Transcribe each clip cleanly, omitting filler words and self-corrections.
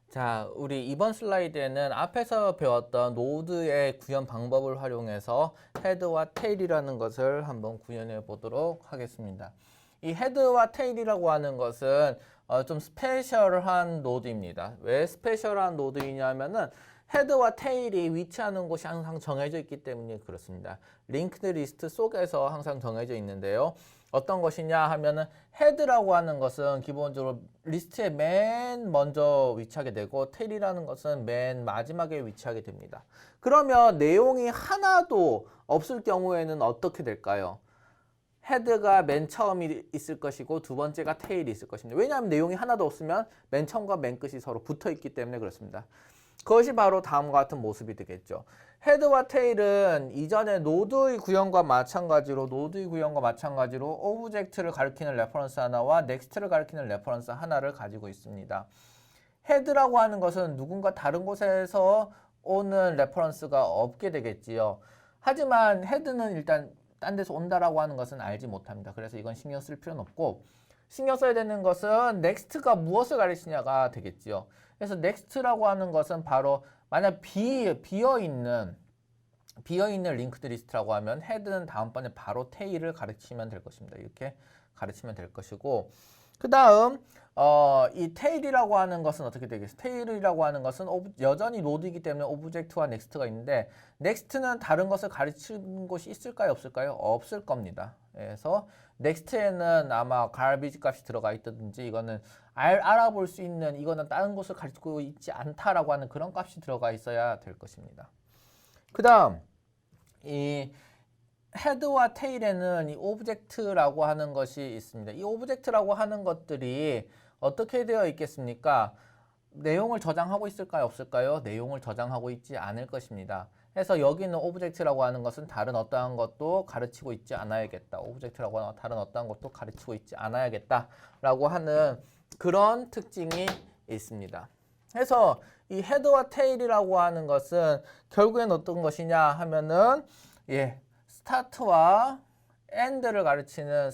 자, 우리 이번 슬라이드에는 앞에서 배웠던 노드의 구현 방법을 활용해서 헤드와 테일이라는 것을 한번 구현해 보도록 하겠습니다. 이 헤드와 테일이라고 하는 것은 좀 스페셜한 노드입니다. 왜 스페셜한 노드이냐면은 헤드와 테일이 위치하는 곳이 항상 정해져 있기 때문에 그렇습니다. 링크드 리스트 속에서 항상 정해져 있는데요. 어떤 것이냐 하면은 헤드라고 하는 것은 기본적으로 리스트의 맨 먼저 위치하게 되고 테일이라는 것은 맨 마지막에 위치하게 됩니다. 그러면 내용이 하나도 없을 경우에는 어떻게 될까요? 헤드가 맨 처음이 있을 것이고 두 번째가 테일이 있을 것입니다. 왜냐하면 내용이 하나도 없으면 맨 처음과 맨 끝이 서로 붙어 있기 때문에 그렇습니다. 그것이 바로 다음과 같은 모습이 되겠죠. 헤드와 테일은 이전에 노드의 구현과 마찬가지로 오브젝트를 가리키는 레퍼런스 하나와 넥스트를 가리키는 레퍼런스 하나를 가지고 있습니다. 헤드라고 하는 것은 누군가 다른 곳에서 오는 레퍼런스가 없게 되겠지요. 하지만 헤드는 일단 딴 데서 온다라고 하는 것은 알지 못합니다. 그래서 이건 신경 쓸 필요는 없고 신경 써야 되는 것은 넥스트가 무엇을 가리키냐가 되겠지요. 그래서 넥스트라고 하는 것은 바로 만약 비어있는 링크드 리스트라고 하면 헤드는 다음번에 바로 테일을 가르치면 될 것입니다. 이렇게 가르치면 될 것이고 그 다음 이 테일이라고 하는 것은 어떻게 되겠어요? 테일이라고 하는 것은 여전히 노드이기 때문에 오브젝트와 넥스트가 있는데 넥스트는 다른 것을 가르치는 곳이 있을까요? 없을까요? 없을 겁니다. 그래서 넥스트에는 아마 garbage 값이 들어가 있다든지 이거는 알아볼 수 있는 이거는 다른 곳을 가르치고 있지 않다라고 하는 그런 값이 들어가 있어야 될 것입니다. 그 다음 이 헤드와 테일에는 이 오브젝트라고 하는 것이 있습니다. 이 오브젝트라고 하는 것들이 어떻게 되어 있겠습니까? 내용을 저장하고 있을까요? 없을까요? 내용을 저장하고 있지 않을 것입니다. 그래서 여기 있는 오브젝트라고 하는 것은 다른 어떠한 것도 가르치고 있지 않아야겠다. 오브젝트라고 하는 다른 어떠한 것도 가르치고 있지 않아야겠다라고 하는 그런 특징이 있습니다. 그래서 이 헤드와 테일이라고 하는 것은 결국엔 어떤 것이냐 하면은 스타트와 엔드를 가르치는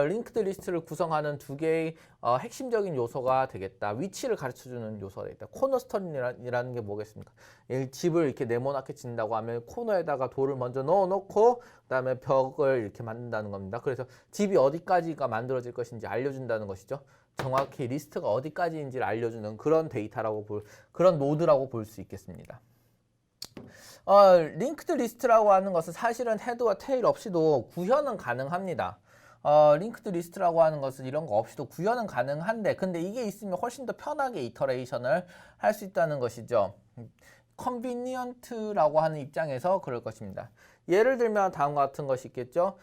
링크드 리스트를 구성하는 두 개의 핵심적인 요소가 되겠다. 위치를 가르쳐주는 요소가 되겠다. 코너스톤이라는 게 뭐겠습니까? 집을 이렇게 네모나게 짓는다고 하면 코너에다가 돌을 먼저 넣어놓고 그다음에 벽을 이렇게 만든다는 겁니다. 그래서 집이 어디까지가 만들어질 것인지 알려준다는 것이죠. 정확히 리스트가 어디까지인지를 알려주는 그런 그런 노드라고 볼 수 있겠습니다. 링크드 리스트라고 하는 것은 사실은 헤드와 테일 없이도 구현은 가능합니다. 링크드 리스트라고 하는 것은 이런 거 없이도 구현은 가능한데 근데 이게 있으면 훨씬 더 편하게 이터레이션을 할 수 있다는 것이죠. 컨비니언트라고 하는 입장에서 그럴 것입니다. 예를 들면 다음과 같은 것이 있겠죠.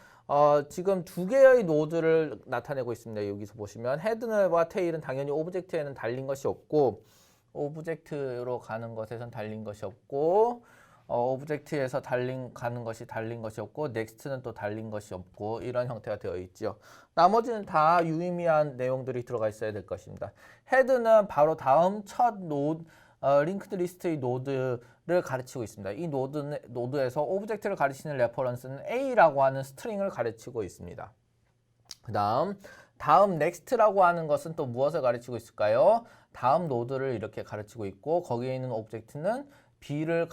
지금 두 개의 노드를 나타내고 있습니다. 여기서 보시면 헤드와 테일은 당연히 오브젝트에는 달린 것이 없고 오브젝트로 가는 것에선 달린 것이 없고 오브젝트에서 가는 것이 달린 것이 없고 넥스트는 또 달린 것이 없고 이런 형태가 되어 있죠. 나머지는 다 유의미한 내용들이 들어가 있어야 될 것입니다. 헤드는 바로 다음 첫 링크드 리스트의 노드를 가르치고 있습니다. 이 노드에서 오브젝트를 가르치는 레퍼런스는 A라고 하는 스트링을 가르치고 있습니다. 다음 넥스트라고 하는 것은 또 무엇을 가르치고 있을까요? 다음 노드를 이렇게 가르치고 있고 거기에 있는 오브젝트는 B를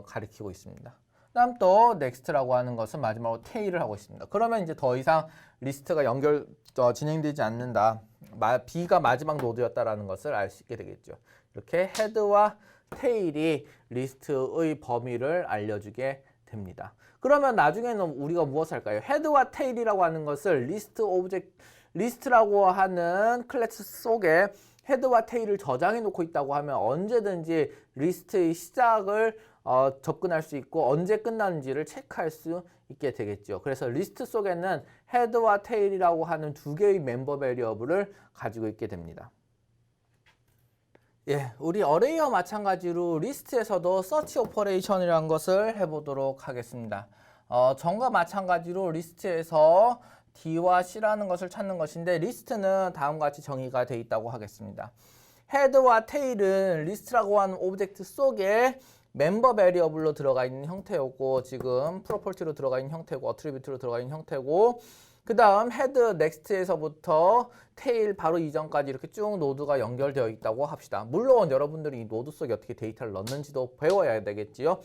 가리키고 있습니다. 다음 또 넥스트라고 하는 것은 마지막으로 테일을 하고 있습니다. 그러면 이제 더 이상 리스트가 진행되지 않는다. B가 마지막 노드였다라는 것을 알 수 있게 되겠죠. 이렇게 헤드와 테일이 리스트의 범위를 알려주게 됩니다. 그러면 나중에는 우리가 무엇을 할까요? 헤드와 테일이라고 하는 것을 리스트라고 하는 클래스 속에 헤드와 테일을 저장해 놓고 있다고 하면 언제든지 리스트의 시작을 접근할 수 있고 언제 끝나는지를 체크할 수 있게 되겠죠. 그래서 리스트 속에는 헤드와 테일이라고 하는 두 개의 멤버 베리어블을 가지고 있게 됩니다. 우리 어레이와 마찬가지로 리스트에서도 서치 오퍼레이션이라는 것을 해보도록 하겠습니다. 전과 마찬가지로 리스트에서 D와 C라는 것을 찾는 것인데 리스트는 다음과 같이 정의가 되어 있다고 하겠습니다. 헤드와 테일은 리스트라고 하는 오브젝트 속에 멤버 베리어블로 들어가 있는 형태였고 지금 프로퍼티로 들어가 있는 형태고 어트리뷰트로 들어가 있는 형태고 그 다음 헤드 넥스트에서부터 테일 바로 이전까지 이렇게 쭉 노드가 연결되어 있다고 합시다. 물론 여러분들이 이 노드 속에 어떻게 데이터를 넣는지도 배워야 되겠지요.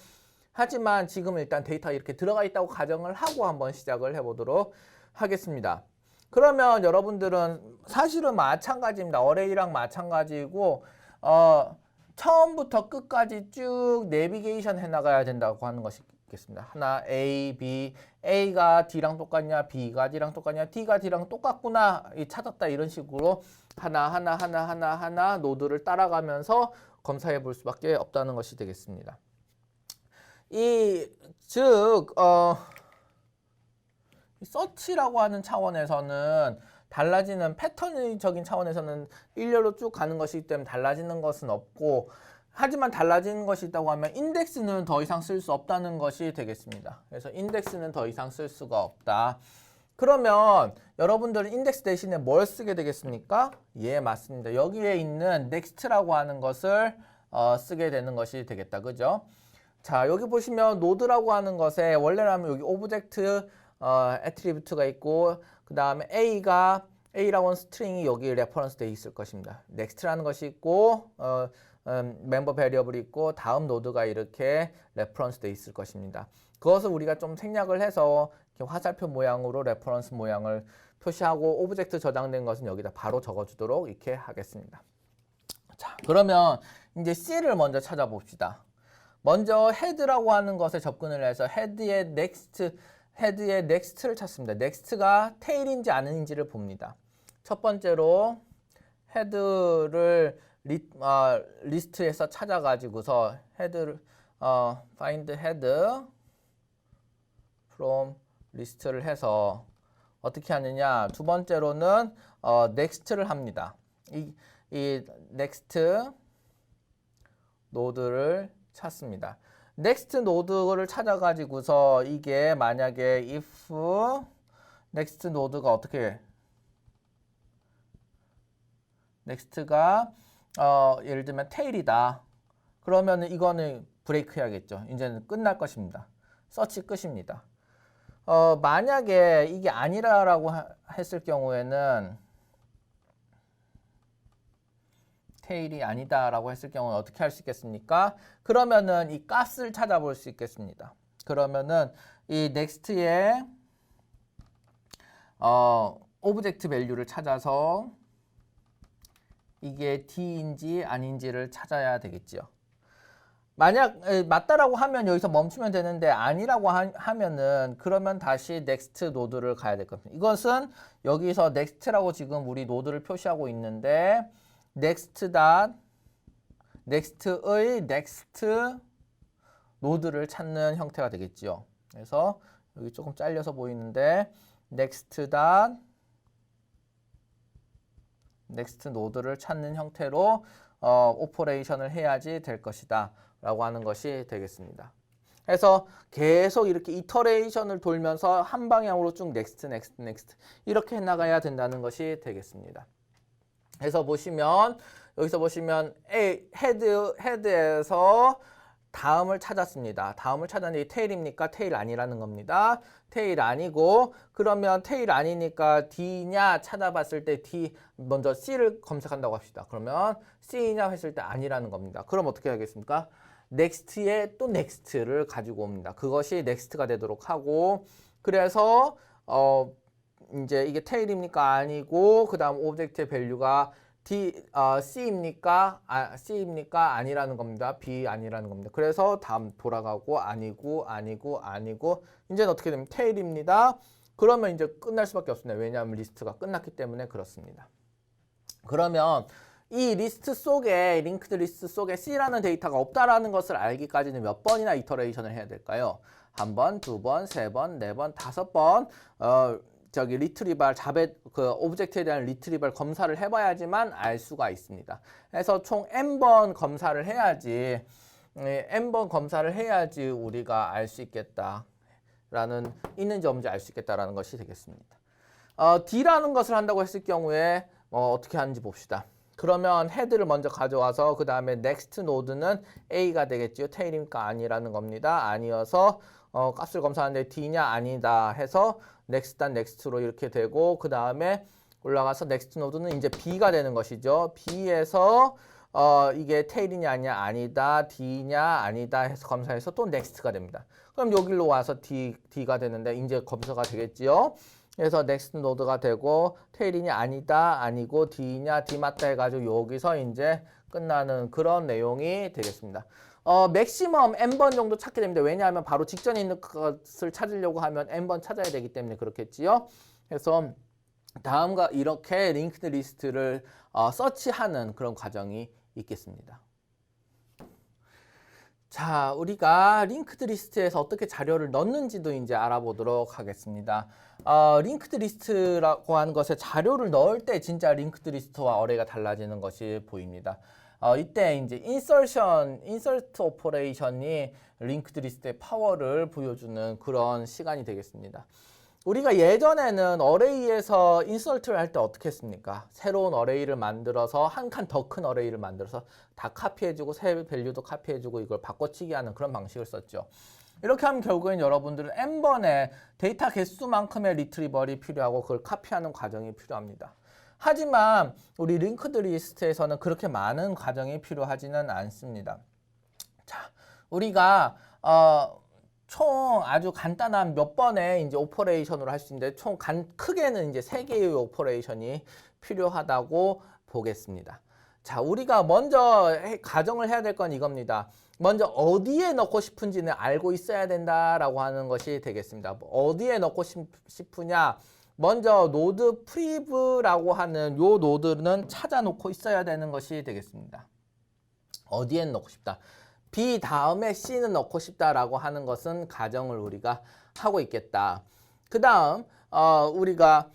하지만 지금 일단 데이터가 이렇게 들어가 있다고 가정을 하고 한번 시작을 해보도록 하겠습니다. 그러면 여러분들은 사실은 마찬가지입니다. 어레이랑 마찬가지고 처음부터 끝까지 쭉 내비게이션 해나가야 된다고 하는 것이 있겠습니다. 하나 A, B, A가 D랑 똑같냐, B가 D랑 똑같냐, D가 D랑 똑같구나 찾았다 이런 식으로 하나 노드를 따라가면서 검사해 볼 수밖에 없다는 것이 되겠습니다. 서치라고 하는 차원에서는 달라지는 패턴적인 차원에서는 일렬로 쭉 가는 것이기 때문에 달라지는 것은 없고, 하지만 달라지는 것이 있다고 하면 인덱스는 더 이상 쓸 수 없다는 것이 되겠습니다. 그래서 인덱스는 더 이상 쓸 수가 없다. 그러면 여러분들은 인덱스 대신에 뭘 쓰게 되겠습니까? 예, 맞습니다. 여기에 있는 넥스트라고 하는 것을 쓰게 되는 것이 되겠다. 그죠? 자, 여기 보시면 노드라고 하는 것에 원래라면 여기 오브젝트 애트리뷰트가 있고, 그 다음에 A라고 하는 스트링이 여기 레퍼런스 되어 있을 것입니다. 넥스트라는 것이 있고 멤버 베리어블이 있고 다음 노드가 이렇게 레퍼런스 되어 있을 것입니다. 그것을 우리가 좀 생략을 해서 이렇게 화살표 모양으로 레퍼런스 모양을 표시하고 오브젝트 저장된 것은 여기다 바로 적어주도록 이렇게 하겠습니다. 자, 그러면 이제 C를 먼저 찾아봅시다. 먼저 헤드라고 하는 것에 접근을 해서 헤드의 넥스트를 찾습니다. 넥스트가 테일인지 아닌지를 봅니다. 첫 번째로 헤드를 리스트에서 찾아가지고서 헤드를 find head from 리스트를 해서 어떻게 하느냐, 두 번째로는 넥스트를 합니다. 이 넥스트 노드를 찾습니다. 넥스트 노드를 찾아가지고서 이게 만약에 if 넥스트 노드가 어떻게 넥스트가 예를 들면 테일이다. 그러면 이거는 브레이크 해야겠죠. 이제는 끝날 것입니다. 서치 끝입니다. 만약에 이게 아니라고 했을 경우에는 테일이 아니다라고 했을 경우는 어떻게 할 수 있겠습니까? 그러면은 이 값을 찾아볼 수 있겠습니다. 그러면은 이 넥스트의 오브젝트 밸류를 찾아서 이게 D인지 아닌지를 찾아야 되겠죠. 만약 맞다라고 하면 여기서 멈추면 되는데 아니라고 하면은 그러면 다시 넥스트 노드를 가야 될 겁니다. 이것은 여기서 넥스트라고 지금 우리 노드를 표시하고 있는데 넥스트의 넥스트 노드를 찾는 형태가 되겠죠. 그래서 여기 조금 잘려서 보이는데 넥스트 노드를 찾는 형태로 오퍼레이션을 해야지 될 것이다 라고 하는 것이 되겠습니다. 그래서 계속 이렇게 이터레이션을 돌면서 한 방향으로 쭉 넥스트 이렇게 해나가야 된다는 것이 되겠습니다. 그래서 여기서 보시면 헤드에서 다음을 찾았습니다. 다음을 찾았는데 테일입니까? 테일 아니라는 겁니다. 테일 아니고, 그러면 테일 아니니까 D냐 찾아봤을 때 먼저 C를 검색한다고 합시다. 그러면 C냐 했을 때 아니라는 겁니다. 그럼 어떻게 하겠습니까? 넥스트에 또 넥스트를 가지고 옵니다. 그것이 넥스트가 되도록 하고, 그래서 이제 이게 테일입니까? 아니고, 그 다음 오브젝트의 밸류가 C입니까? C입니까? 아니라는 겁니다. B 아니라는 겁니다. 그래서 다음 돌아가고 아니고 이제는 어떻게 되면 테일입니다. 그러면 이제 끝날 수밖에 없습니다. 왜냐하면 리스트가 끝났기 때문에 그렇습니다. 그러면 이 리스트 속에 링크드 리스트 속에 C라는 데이터가 없다라는 것을 알기까지는 몇 번이나 이터레이션을 해야 될까요? 한 번, 두 번, 세 번, 네 번, 다섯 번 리트리발 그 오브젝트에 대한 리트리발 검사를 해봐야지만 알 수가 있습니다. 그래서 총 n번 검사를 해야지 우리가 알 수 있겠다라는 있는지 없는지 알 수 있겠다라는 것이 되겠습니다. D라는 것을 한다고 했을 경우에 어떻게 하는지 봅시다. 그러면 헤드를 먼저 가져와서 그 다음에 넥스트 노드는 A가 되겠지요. 테일입니까? 아니라는 겁니다. 아니어서 값을 검사하는데 D냐 아니다 해서 넥스트단 넥스트로 이렇게 되고 그 다음에 올라가서 넥스트 노드는 이제 B가 되는 것이죠. B에서 이게 테일이냐 아니다, D냐 아니다 해서 검사해서 또 넥스트가 됩니다. 그럼 여기로 와서 D가 되는데 이제 검사가 되겠지요. 그래서 넥스트 노드가 되고 테일이냐 아니다, 아니고 D냐 D 맞다 해가지고 여기서 이제 끝나는 그런 내용이 되겠습니다. 맥시멈 n번 정도 찾게 됩니다. 왜냐하면 바로 직전에 있는 것을 찾으려고 하면 n번 찾아야 되기 때문에 그렇겠지요. 그래서 다음과 이렇게 링크드 리스트를 서치하는 그런 과정이 있겠습니다. 자, 우리가 링크드 리스트에서 어떻게 자료를 넣는지도 이제 알아보도록 하겠습니다. 링크드 리스트라고 하는 것에 자료를 넣을 때 진짜 링크드 리스트와 어레이가 달라지는 것이 보입니다. 이때 이제 인서트 오퍼레이션이 링크드 리스트의 파워를 보여주는 그런 시간이 되겠습니다. 우리가 예전에는 어레이에서 인서트를 할 때 어떻게 했습니까? 새로운 어레이를 만들어서 한 칸 더 큰 어레이를 만들어서 다 카피해주고 새 밸류도 카피해주고 이걸 바꿔치기 하는 그런 방식을 썼죠. 이렇게 하면 결국엔 여러분들은 n번의 데이터 개수만큼의 리트리버리 필요하고 그걸 카피하는 과정이 필요합니다. 하지만 우리 링크드 리스트에서는 그렇게 많은 과정이 필요하지는 않습니다. 자, 우리가 총 아주 간단한 몇 번의 이제 오퍼레이션으로 할 수 있는데 총 크게는 이제 3개의 오퍼레이션이 필요하다고 보겠습니다. 자, 우리가 먼저 가정을 해야 될 건 이겁니다. 먼저 어디에 넣고 싶은지는 알고 있어야 된다라고 하는 것이 되겠습니다. 어디에 넣고 싶으냐? 먼저 노드 프리브라고 하는 요 노드는 찾아놓고 있어야 되는 것이 되겠습니다. 어디에 넣고 싶다. B 다음에 C는 넣고 싶다라고 하는 것은 가정을 우리가 하고 있겠다. 그 다음 우리가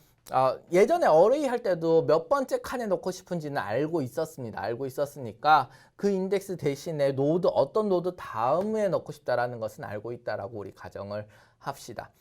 예전에 어레이 할 때도 몇 번째 칸에 넣고 싶은지는 알고 있었습니다. 알고 있었으니까 그 인덱스 대신에 노드 어떤 노드 다음에 넣고 싶다라는 것은 알고 있다라고 우리 가정을 합시다.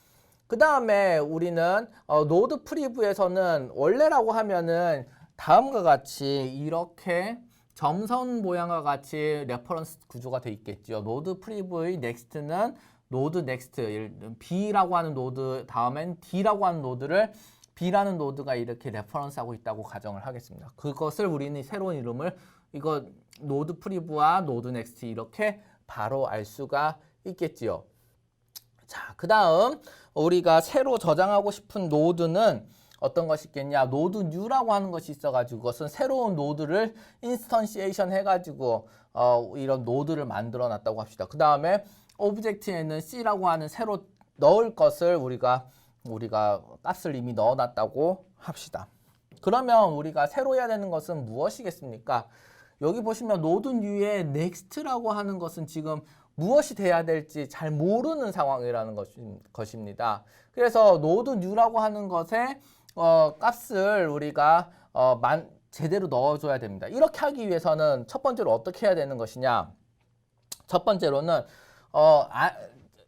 그 다음에 우리는 노드 프리뷰에서는 원래라고 하면은 다음과 같이 이렇게 점선 모양과 같이 레퍼런스 구조가 되어 있겠죠. 노드 프리뷰의 넥스트는 노드 넥스트, B라고 하는 노드 다음엔 D라고 하는 노드를 B라는 노드가 이렇게 레퍼런스하고 있다고 가정을 하겠습니다. 그것을 우리는 새로운 이름을 이거 노드 프리뷰와 노드 넥스트 이렇게 바로 알 수가 있겠지요. 자, 그 다음 우리가 새로 저장하고 싶은 노드는 어떤 것이 있겠냐? 노드 뉴라고 하는 것이 있어가지고 그것은 새로운 노드를 인스턴시에이션 해가지고 이런 노드를 만들어 놨다고 합시다. 그 다음에 오브젝트에는 C라고 하는 새로 넣을 것을 우리가 값을 이미 넣어놨다고 합시다. 그러면 우리가 새로 해야 되는 것은 무엇이겠습니까? 여기 보시면 노드 뉴의 넥스트라고 하는 것은 지금 무엇이 돼야 될지 잘 모르는 상황이라는 것입니다. 그래서 노드 뉴라고 하는 것에 값을 우리가 제대로 넣어줘야 됩니다. 이렇게 하기 위해서는 첫 번째로 어떻게 해야 되는 것이냐? 첫 번째로는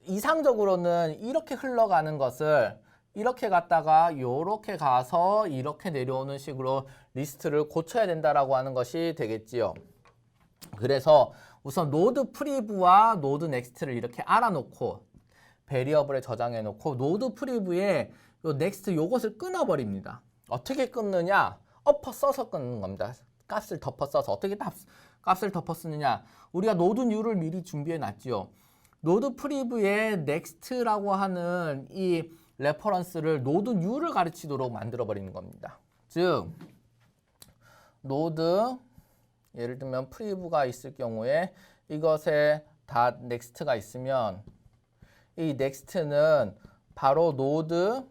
이상적으로는 이렇게 흘러가는 것을 이렇게 갔다가 요렇게 가서 이렇게 내려오는 식으로 리스트를 고쳐야 된다라고 하는 것이 되겠지요. 그래서 우선 노드 프리브와 노드 넥스트를 이렇게 알아놓고 베리어블에 저장해 놓고 노드 프리브에 요 넥스트 요것을 끊어버립니다. 어떻게 끊느냐? 엎어 써서 끊는 겁니다. 값을 덮어 써서. 어떻게 값을 덮어 쓰느냐? 우리가 노드 뉴를 미리 준비해 놨지요. 노드 프리브에 넥스트라고 하는 이 레퍼런스를 노드 뉴를 가르치도록 만들어 버리는 겁니다. 즉 노드 예를 들면 프리브가 있을 경우에 이것에 다 넥스트가 있으면 이 넥스트는 바로 노드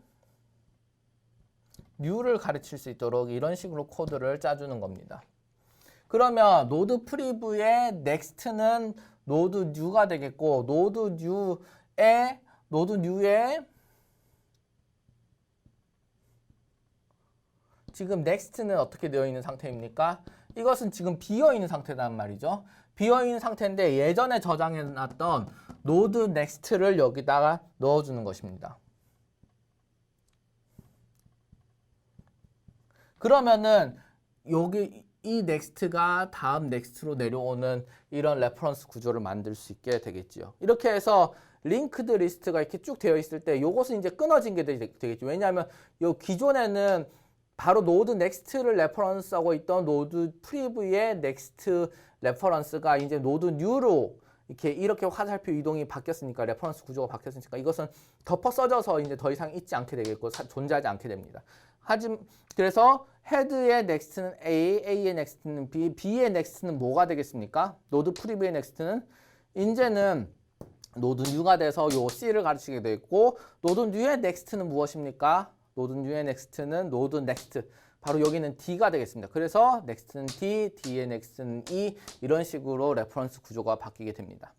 뉴를 가르칠 수 있도록 이런 식으로 코드를 짜주는 겁니다. 그러면 노드 프리브의 넥스트는 노드 뉴가 되겠고 노드 뉴에 지금 넥스트는 어떻게 되어 있는 상태입니까? 이것은 지금 비어 있는 상태란 말이죠. 비어 있는 상태인데 예전에 저장해 놨던 노드 넥스트를 여기다가 넣어주는 것입니다. 그러면은 여기 이 넥스트가 다음 넥스트로 내려오는 이런 레퍼런스 구조를 만들 수 있게 되겠지요. 이렇게 해서 linked list가 이렇게 쭉 되어 있을 때 요것은 이제 끊어진 게 되겠죠. 왜냐하면 요 기존에는 바로 노드 넥스트를 레퍼런스하고 있던 노드 프리뷰의 넥스트 레퍼런스가 이제 노드 뉴로 이렇게 화살표 이동이 바뀌었으니까 레퍼런스 구조가 바뀌었으니까 이것은 덮어 써져서 이제 더 이상 있지 않게 되겠고 존재하지 않게 됩니다. 그래서 헤드의 넥스트는 A, A의 넥스트는 B, B의 넥스트는 뭐가 되겠습니까? 노드 프리뷰의 넥스트는 이제는 노드 뉴가 돼서 요 C를 가르치게 되고 노드 뉴의 넥스트는 무엇입니까? 노드 뉴의 넥스트는 노드 넥스트. 바로 여기는 D가 되겠습니다. 그래서 넥스트는 D, D의 넥스트는 E 이런 식으로 레퍼런스 구조가 바뀌게 됩니다.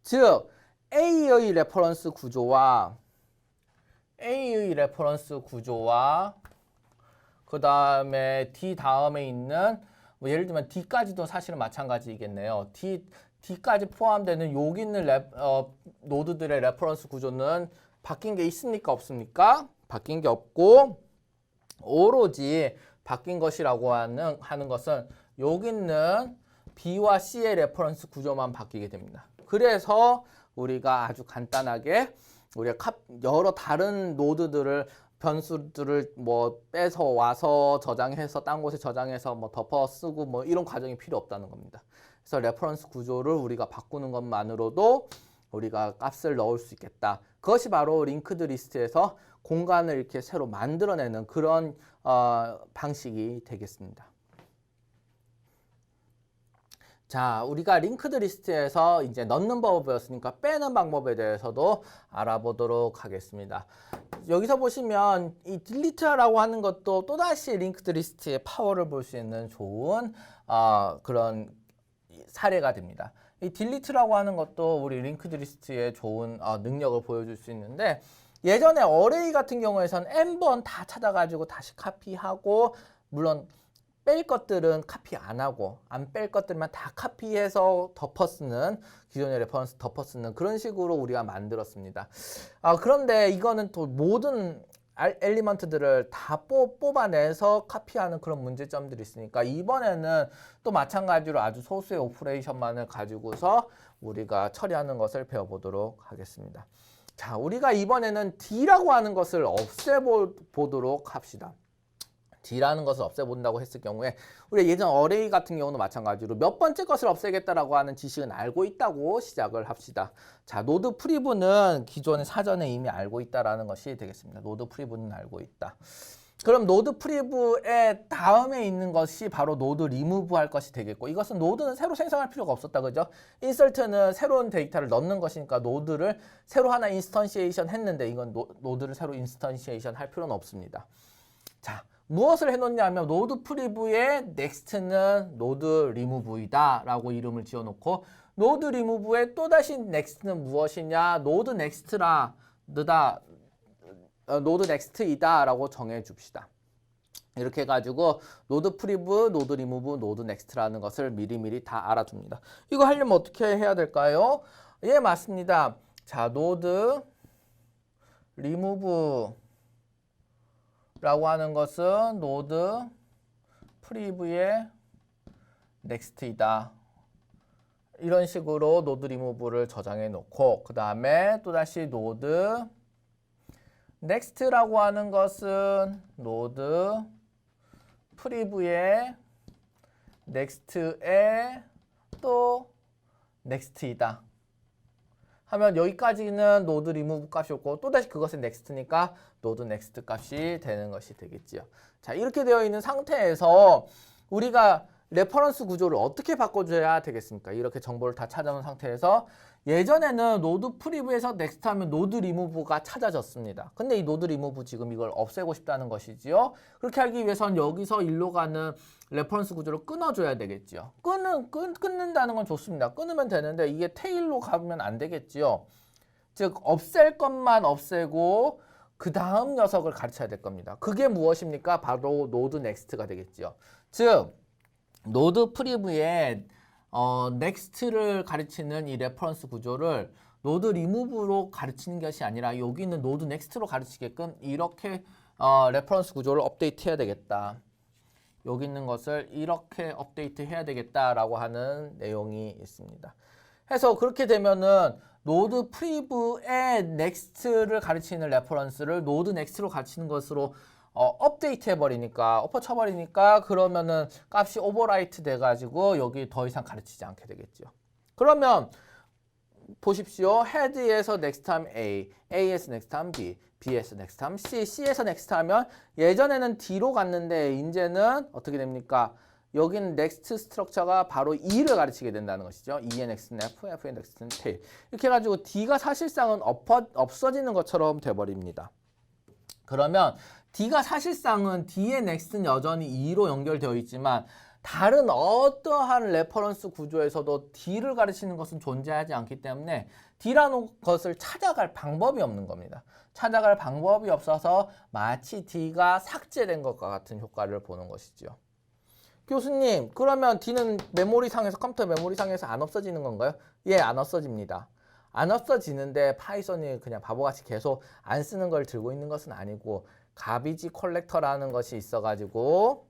즉 A의 레퍼런스 구조와 그 다음에 D 다음에 있는 뭐 예를 들면 D까지도 사실은 마찬가지이겠네요. D까지 포함되는 여기 있는 노드들의 레퍼런스 구조는 바뀐 게 있습니까? 없습니까? 바뀐 게 없고 오로지 바뀐 것이라고 하는 것은 여기 있는 B와 C의 레퍼런스 구조만 바뀌게 됩니다. 그래서 우리가 아주 간단하게 우리가 여러 다른 노드들을 변수들을 뭐 빼서 와서 저장해서 딴 곳에 저장해서 뭐 덮어 쓰고 뭐 이런 과정이 필요 없다는 겁니다. 그래서 레퍼런스 구조를 우리가 바꾸는 것만으로도 우리가 값을 넣을 수 있겠다. 그것이 바로 링크드 리스트에서 공간을 이렇게 새로 만들어내는 그런 방식이 되겠습니다. 자, 우리가 링크드 리스트에서 이제 넣는 법을 배웠으니까 빼는 방법에 대해서도 알아보도록 하겠습니다. 여기서 보시면 이 딜리트라고 하는 것도 또다시 링크드 리스트의 파워를 볼 수 있는 좋은 그런 사례가 됩니다. 이 딜리트라고 하는 것도 우리 링크드 리스트의 좋은 능력을 보여줄 수 있는데 예전에 어레이 같은 경우에선 n번 다 찾아가지고 다시 카피하고 물론 뺄 것들은 카피 안 하고 안 뺄 것들만 다 카피해서 덮어 쓰는 기존의 레퍼런스 덮어 쓰는 그런 식으로 우리가 만들었습니다. 그런데 이거는 또 모든 엘리먼트들을 다 뽑아내서 카피하는 그런 문제점들이 있으니까 이번에는 또 마찬가지로 아주 소수의 오퍼레이션만을 가지고서 우리가 처리하는 것을 배워보도록 하겠습니다. 자, 우리가 이번에는 D라고 하는 것을 없애보도록 합시다. D라는 것을 없애본다고 했을 경우에 우리가 예전 어레이 같은 경우는 마찬가지로 몇 번째 것을 없애겠다라고 하는 지식은 알고 있다고 시작을 합시다. 자, 노드 프리브는 기존의 사전에 이미 알고 있다라는 것이 되겠습니다. 노드 프리브는 알고 있다. 그럼 노드 프리브의 다음에 있는 것이 바로 노드 리무브 할 것이 되겠고 이것은 노드는 새로 생성할 필요가 없었다. 그죠? 인설트는 새로운 데이터를 넣는 것이니까 노드를 새로 하나 인스턴시에이션 했는데 이건 노드를 새로 인스턴시에이션 할 필요는 없습니다. 자, 무엇을 해놓냐면 노드 프리브의 넥스트는 노드 리무브이다 라고 이름을 지어놓고 노드 리무브의 또다시 넥스트는 무엇이냐 노드 넥스트이다 라고 정해줍시다. 이렇게 해가지고 노드 프리브, 노드 리무브, 노드 넥스트라는 것을 미리미리 다 알아둡니다. 이거 하려면 어떻게 해야 될까요? 예, 맞습니다. 자, 노드 리무브 라고 하는 것은 노드 프리브의 넥스트이다. 이런 식으로 노드 리무브를 저장해 놓고 그 다음에 또다시 노드 넥스트라고 하는 것은 노드 프리브의 넥스트의 또 넥스트이다. 하면 여기까지는 노드 리무브 값이었고 또다시 그것은 넥스트니까 노드 넥스트 값이 되는 것이 되겠지요. 자, 이렇게 되어 있는 상태에서 우리가 레퍼런스 구조를 어떻게 바꿔줘야 되겠습니까? 이렇게 정보를 다 찾아놓은 상태에서 예전에는 노드 프리브에서 넥스트 하면 노드 리무브가 찾아졌습니다. 근데 이 노드 리무브 지금 이걸 없애고 싶다는 것이지요. 그렇게 하기 위해선 여기서 일로 가는 레퍼런스 구조를 끊어줘야 되겠지요. 끊는다는 건 좋습니다. 끊으면 되는데 이게 테일로 가면 안 되겠지요. 즉 없앨 것만 없애고 그 다음 녀석을 가르쳐야 될 겁니다. 그게 무엇입니까? 바로 노드 넥스트가 되겠지요. 즉 노드 프리브의 넥스트를 가르치는 이 레퍼런스 구조를 노드 리무브로 가르치는 것이 아니라 여기 있는 노드 넥스트로 가르치게끔 이렇게 레퍼런스 구조를 업데이트 해야 되겠다. 여기 있는 것을 이렇게 업데이트 해야 되겠다라고 하는 내용이 있습니다. 해서 그렇게 되면은 노드 프리브의 넥스트를 가르치는 레퍼런스를 노드 넥스트로 가르치는 것으로 업데이트 해버리니까, 엎어쳐버리니까 그러면은 값이 오버라이트 돼가지고 여기 더 이상 가르치지 않게 되겠죠. 그러면 보십시오. 헤드에서 넥스트 하면 A, A에서 넥스트 하면 B, B에서 넥스트 하면 C, C에서 넥스트 하면 예전에는 D로 갔는데 이제는 어떻게 됩니까? 여기는 넥스트 스트럭처가 바로 E를 가르치게 된다는 것이죠. E의 넥스트는 F, F의 넥스트는 테일. 이렇게 해가지고 D가 사실상은 없어지는 것처럼 돼버립니다. 그러면 D가 사실상은 D의 넥스트는 여전히 E로 연결되어 있지만 다른 어떠한 레퍼런스 구조에서도 D를 가르치는 것은 존재하지 않기 때문에 D라는 것을 찾아갈 방법이 없는 겁니다. 찾아갈 방법이 없어서 마치 D가 삭제된 것과 같은 효과를 보는 것이죠. 교수님, 그러면 D는 메모리상에서, 컴퓨터 메모리상에서 안 없어지는 건가요? 예, 안 없어집니다. 안 없어지는데 파이썬이 그냥 바보같이 계속 안 쓰는 걸 들고 있는 것은 아니고 가비지 컬렉터라는 것이 있어가지고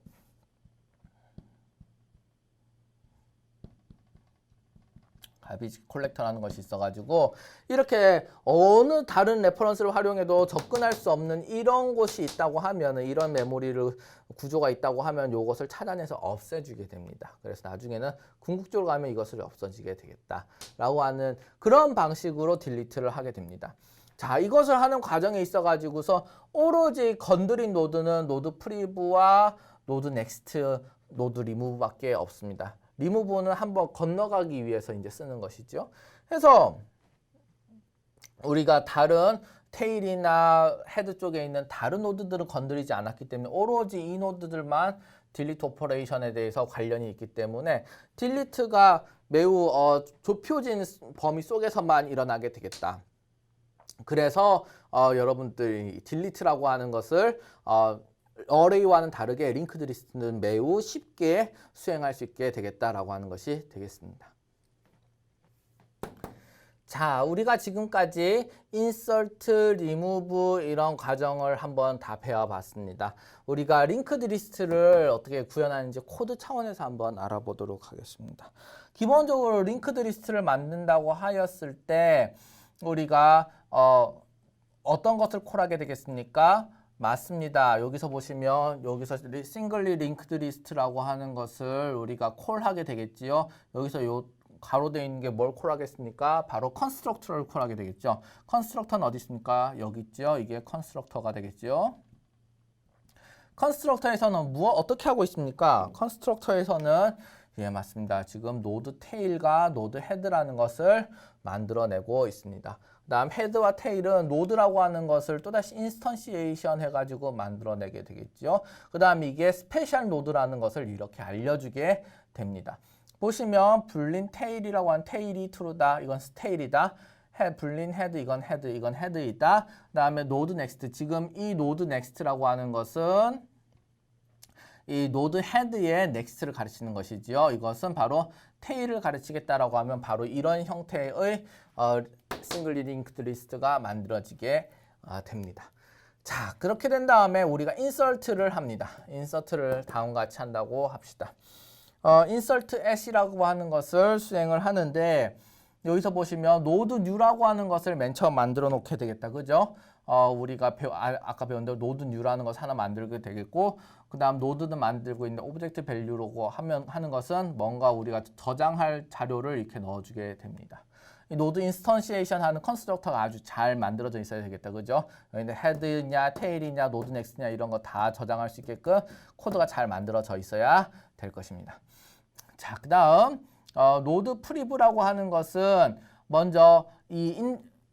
가비지 컬렉터라는 것이 있어가지고 이렇게 어느 다른 레퍼런스를 활용해도 접근할 수 없는 이런 곳이 있다고 하면, 이런 메모리를 구조가 있다고 하면 이것을 찾아내서 없애주게 됩니다. 그래서 나중에는 궁극적으로 가면 이것을 없어지게 되겠다라고 하는 그런 방식으로 딜리트를 하게 됩니다. 자, 이것을 하는 과정에 있어가지고서 오로지 건드린 노드는 노드 프리브와 노드 넥스트, 노드 리무브밖에 없습니다. 리무브는 한번 건너가기 위해서 이제 쓰는 것이죠. 그래서 우리가 다른 테일이나 헤드 쪽에 있는 다른 노드들을 건드리지 않았기 때문에 오로지 이 노드들만 딜리트 오퍼레이션에 대해서 관련이 있기 때문에 딜리트가 매우 좁혀진 범위 속에서만 일어나게 되겠다. 그래서 여러분들이 딜리트라고 하는 것을 어레이와는 다르게 링크드 리스트는 매우 쉽게 수행할 수 있게 되겠다라고 하는 것이 되겠습니다. 자, 우리가 지금까지 insert, remove 이런 과정을 한번 다 배워봤습니다. 우리가 링크드 리스트를 어떻게 구현하는지 코드 차원에서 한번 알아보도록 하겠습니다. 기본적으로 링크드 리스트를 만든다고 하였을 때 우리가 어떤 것을 콜하게 되겠습니까? 맞습니다. 여기서 보시면 여기서 싱글리 링크드 리스트라고 하는 것을 우리가 콜하게 되겠지요. 여기서 요 가로되어 있는 게 뭘 콜하겠습니까? 바로 컨스트럭터를 콜하게 되겠죠. 컨스트럭터는 어디 있습니까? 여기 있죠. 이게 컨스트럭터가 되겠죠. 컨스트럭터에서는 어떻게 하고 있습니까? 컨스트럭터에서는 예, 맞습니다. 지금 노드 테일과 노드 헤드라는 것을 만들어내고 있습니다. 그 다음 헤드와 테일은 노드라고 하는 것을 또다시 인스턴시에이션 해가지고 만들어내게 되겠죠. 그 다음 이게 스페셜 노드라는 것을 이렇게 알려주게 됩니다. 보시면 불린 테일이라고 하는 테일이 true다. 이건 스테일이다. 불린 헤드, 이건 헤드이다. 그 다음에 노드 넥스트. 지금 이 노드 넥스트라고 하는 것은 이 노드 헤드의 넥스트를 가르치는 것이지요. 이것은 바로 테일을 가르치겠다라고 하면 바로 이런 형태의 싱글리 링크드 리스트가 만들어지게 됩니다. 자, 그렇게 된 다음에 우리가 인서트를 합니다. 인서트를 다음과 같이 한다고 합시다. insert as이라고 하는 것을 수행을 하는데 여기서 보시면 노드 new라고 하는 것을 맨 처음 만들어 놓게 되겠다. 그죠? 우리가 아까 배운 대로 노드 new라는 것을 하나 만들게 되겠고 그 다음 노드는 만들고 있는 오브젝트 밸류라고 하는 것은 뭔가 우리가 저장할 자료를 이렇게 넣어주게 됩니다. 이 노드 인스턴시에이션 하는 컨스트럭터가 아주 잘 만들어져 있어야 되겠다. 그죠? 근데 헤드냐, 테일이냐, 노드 넥스트냐 이런 거 다 저장할 수 있게끔 코드가 잘 만들어져 있어야 될 것입니다. 자, 그 다음 노드 프리브라고 하는 것은 먼저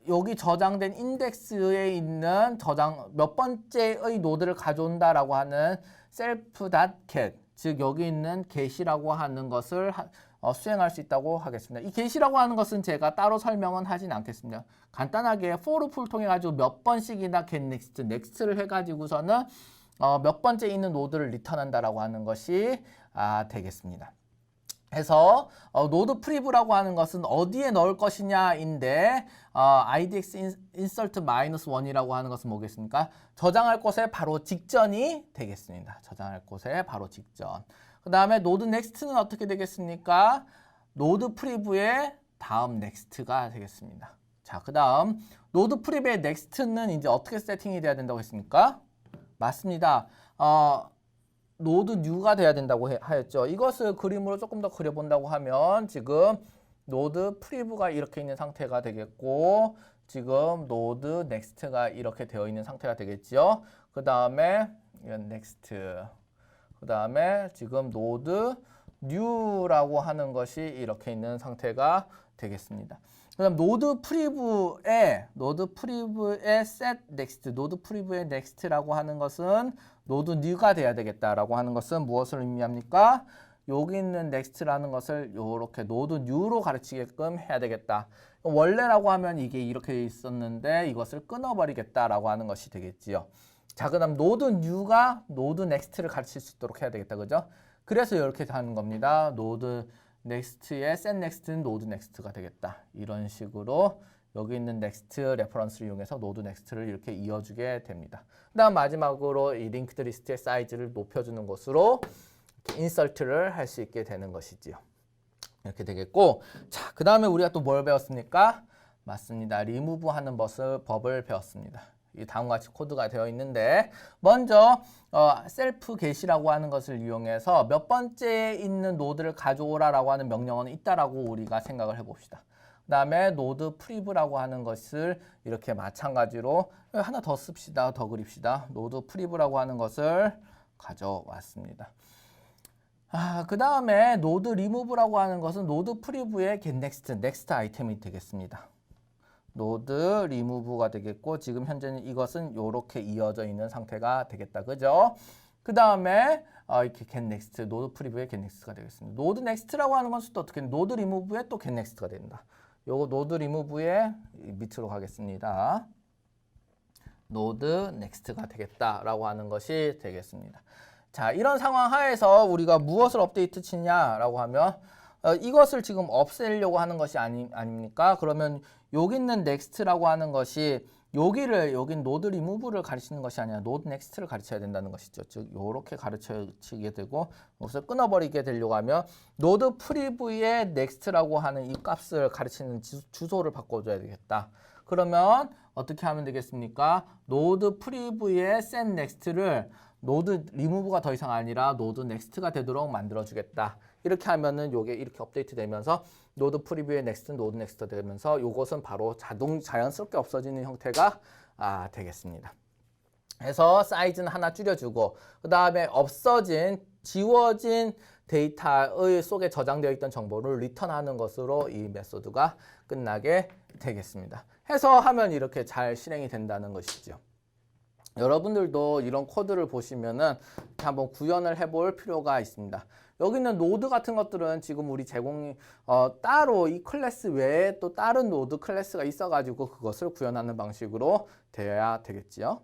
여기 저장된 인덱스에 있는 몇 번째의 노드를 가져온다라고 하는 self.get, 즉 여기 있는 get이라고 하는 것을 수행할 수 있다고 하겠습니다. 이 get이라고 하는 것은 제가 따로 설명은 하진 않겠습니다. 간단하게 for loop을 통해 가지고 몇 번씩이나 get next, next를 해가지고서는 몇 번째 있는 노드를 리턴한다라고 하는 것이 되겠습니다. 해서 노드 프리브라고 하는 것은 어디에 넣을 것이냐인데 IDX insert -1이라고 하는 것은 뭐겠습니까? 저장할 곳에 바로 직전이 되겠습니다. 저장할 곳에 바로 직전. 그 다음에 노드 넥스트는 어떻게 되겠습니까? 노드 프리브의 다음 넥스트가 되겠습니다. 자, 그 다음 노드 프리브의 넥스트는 이제 어떻게 세팅이 돼야 된다고 했습니까? 맞습니다. 노드 뉴가 돼야 된다고 하였죠. 이것을 그림으로 조금 더 그려본다고 하면 지금 노드 프리브가 이렇게 있는 상태가 되겠고 지금 노드 넥스트가 이렇게 되어 있는 상태가 되겠죠. 그 다음에 이건 넥스트, 그 다음에 지금 노드 뉴라고 하는 것이 이렇게 있는 상태가 되겠습니다. 그 다음 노드 프리브의 set next, 노드 프리브의 next라고 하는 것은 노드 new가 돼야 되겠다라고 하는 것은 무엇을 의미합니까? 여기 있는 next라는 것을 이렇게 노드 new로 가르치게끔 해야 되겠다. 원래라고 하면 이게 이렇게 있었는데 이것을 끊어버리겠다라고 하는 것이 되겠지요. 자, 그 다음 노드 new가 노드 next를 가르칠 수 있도록 해야 되겠다. 그죠? 그래서 이렇게 하는 겁니다. 노드 넥스트의 set next는 노드 넥스트가 되겠다. 이런 식으로 여기 있는 넥스트 레퍼런스를 이용해서 노드 넥스트를 이렇게 이어주게 됩니다. 그 다음 마지막으로 이 링크드 리스트의 사이즈를 높여주는 것으로 인설트를 할 수 있게 되는 것이지요. 이렇게 되겠고, 자, 그 다음에 우리가 또 뭘 배웠습니까? 맞습니다. 리무브 하는 법을 배웠습니다. 이 다음과 같이 코드가 되어 있는데 먼저 셀프 get이라고 하는 것을 이용해서 몇 번째에 있는 노드를 가져오라라고 하는 명령어는 있다라고 우리가 생각을 해봅시다. 그 다음에 노드 프리브라고 하는 것을 이렇게 마찬가지로 하나 더 씁시다. 더 그립시다. 노드 프리브라고 하는 것을 가져왔습니다. 그 다음에 노드 리무브라고 하는 것은 노드 프리브의 get next 아이템이 되겠습니다. 노드 리무브가 되겠고 지금 현재는 이것은 이렇게 이어져 있는 상태가 되겠다. 그죠? 그 다음에 이렇게 get next, 노드 프리브의 get next가 되겠습니다. 노드 next라고 하는 것은 또 어떻게 노드 리무브의 또 get next가 된다. 요거 노드 리무브의 밑으로 가겠습니다. 노드 넥스트가 되겠다라고 하는 것이 되겠습니다. 자, 이런 상황 하에서 우리가 무엇을 업데이트 치냐라고 하면 이것을 지금 없애려고 하는 것이 아닙니까? 그러면 여기 있는 넥스트라고 하는 것이 여긴 노드 리무브를 가르치는 것이 아니라 노드 넥스트를 가르쳐야 된다는 것이죠. 즉 이렇게 가르치게 되고 이것을 끊어버리게 되려고 하면 노드 프리브의 넥스트라고 하는 이 값을 가르치는 주소를 바꿔줘야 되겠다. 그러면 어떻게 하면 되겠습니까? 노드 프리브의 set next를 노드 리무브가 더 이상 아니라 노드 넥스트가 되도록 만들어주겠다. 이렇게 하면은 요게 이렇게 업데이트 되면서 노드 프리뷰의 넥스트는 노드 넥스트가 되면서 요것은 바로 자연스럽게 없어지는 형태가 되겠습니다. 그래서 사이즈는 하나 줄여주고 그 다음에 지워진 데이터의 속에 저장되어 있던 정보를 리턴하는 것으로 이 메소드가 끝나게 되겠습니다. 해서 하면 이렇게 잘 실행이 된다는 것이죠. 여러분들도 이런 코드를 보시면은 한번 구현을 해볼 필요가 있습니다. 여기 있는 노드 같은 것들은 지금 우리 따로 이 클래스 외에 또 다른 노드 클래스가 있어가지고 그것을 구현하는 방식으로 되어야 되겠지요.